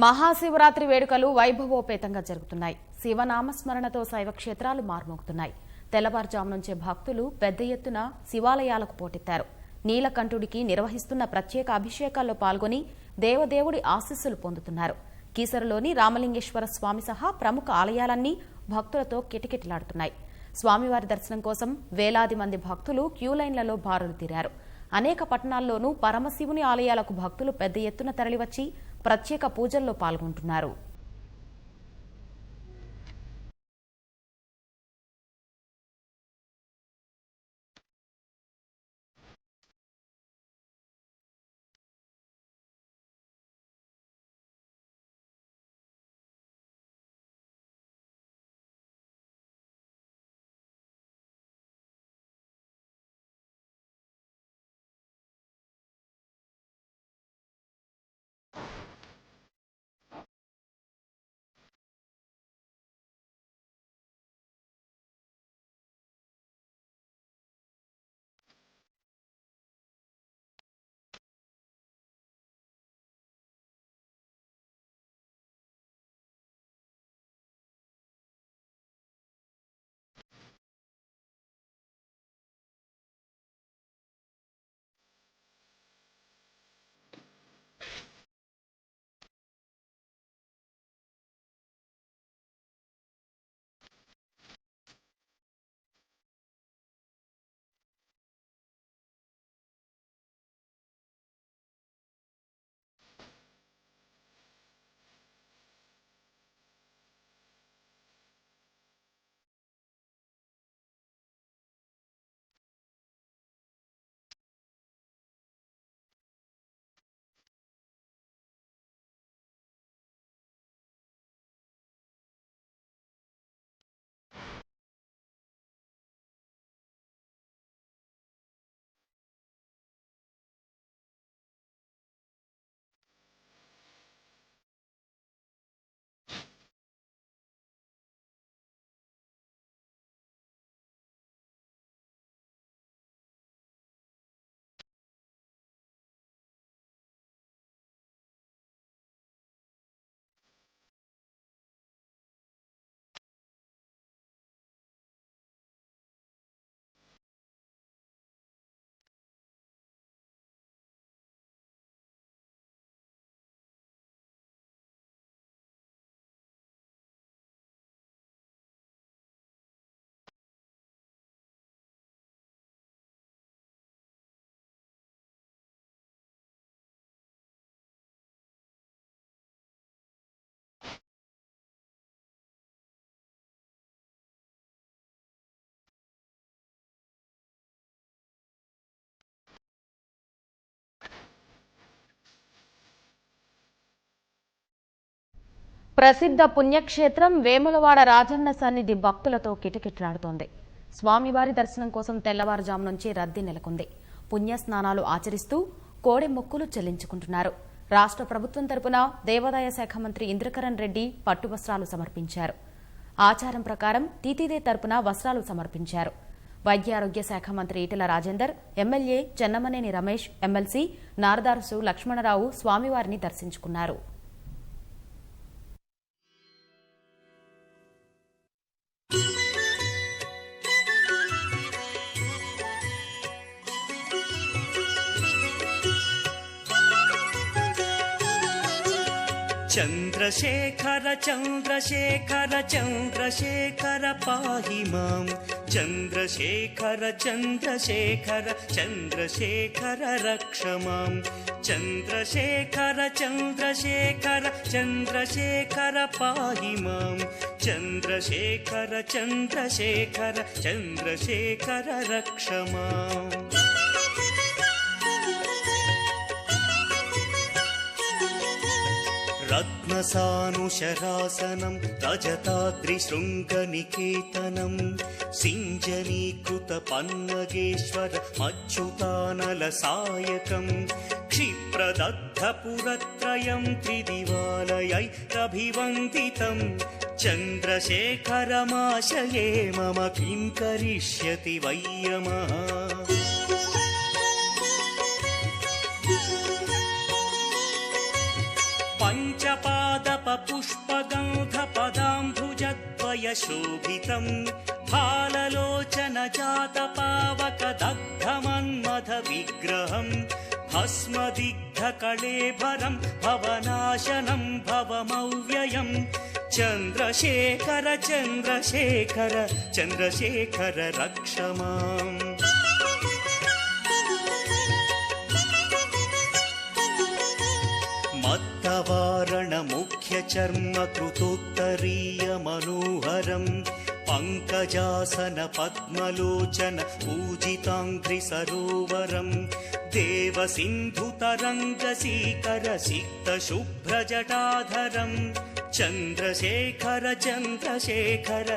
మహాశివరాత్రి వేడుకలు వైభవోపేతంగా జరుగుతున్నాయి. శివనామస్మరణతో శైవ క్షేత్రాలు మార్మోగుతున్నాయి. తెల్లవారుజాము నుంచే భక్తులు పెద్ద ఎత్తున శివాలయాలకు పోటెత్తారు. నీలకంఠుడికి నిర్వహిస్తున్న ప్రత్యేక అభిషేకాల్లో పాల్గొని దేవదేవుడి ఆశీస్సులు పొందుతున్నారు. కీసరలోని రామలింగేశ్వర స్వామి సహా ప్రముఖ ఆలయాలన్నీ భక్తులతో కిటకిటలాడుతున్నాయి. స్వామివారి దర్శనం కోసం వేలాది మంది భక్తులు క్యూలైన్లలో బారులు తీరారు. అనేక పట్టణాల్లోనూ పరమశివుని ఆలయాలకు భక్తులు పెద్ద ఎత్తున తరలివచ్చి ప్రత్యేక పూజల్లో పాల్గొంటున్నారు. ప్రసిద్ధ పుణ్యక్షేత్రం వేములవాడ రాజన్న సన్నిధి భక్తులతో కిటకిటలాడుతోంది. స్వామివారి దర్శనం కోసం తెల్లవారుజాము నుంచి రద్దీ నెలకొంది. పుణ్యస్నానాలు ఆచరిస్తూ కోడె మొక్కులు చెల్లించుకుంటున్నారు. రాష్ట్ర ప్రభుత్వం తరపున దేవాదాయ శాఖ మంత్రి ఇంద్రకరణ్ రెడ్డి పట్టు వస్త్రాలు సమర్పించారు. ఆచారం ప్రకారం తీతీదే తరపున వస్త్రాలు సమర్పించారు. వైద్యారోగ్య శాఖ మంత్రి ఈటెల రాజేందర్, ఎమ్మెల్యే చెన్నమనేని రమేష్, ఎమ్మెల్సీ నారదారసు లక్ష్మణరావు స్వామివారిని దర్శించుకున్నారు. చంద్రశేఖర చంద్రశేఖర చంద్రశేఖర పాహి మాం చంద్రశేఖర చంద్రశేఖర చంద్రశేఖర రక్ష మాం చంద్రశేఖర చంద్రశేఖర చంద్రశేఖర పాహి మాం చంద్రశేఖర చంద్రశేఖర చంద్రశేఖర రక్ష మాం. రత్నసానుశరాసనం రజతాద్రిశృంగనికేతనం సింజనీకృత పన్నగేశ్వర అచ్యుతానల సాయకం క్షిప్రదగ్ధపురత్రయం త్రిదివాలయైరభివందితం చంద్రశేఖరమాశయే మమ కిం కరిష్యతి వయ్యమః. పంచపా पुष्पगन्धपदाम्भुजद्वयशोभितम् फाललोचनजातपावकदग्धमन्मथविग्रहम् भस्मदिग्धकळेभरम् भवनाशनम् भवमव्ययम् चन्द्रशेखर चन्द्रशेखर चन्द्रशेखर रक्ष माम्। मत्तवारणमुख्यचर्मकृतोत्तरीयमनोहरम् पङ्कजासन पद्मलोचन पूजिताङ्घ्रिसरोवरम् देवसिन्धुतरङ्गसीकर सिक्तशुभ्रजटाधरम् चन्द्रशेखर चन्द्रशेखर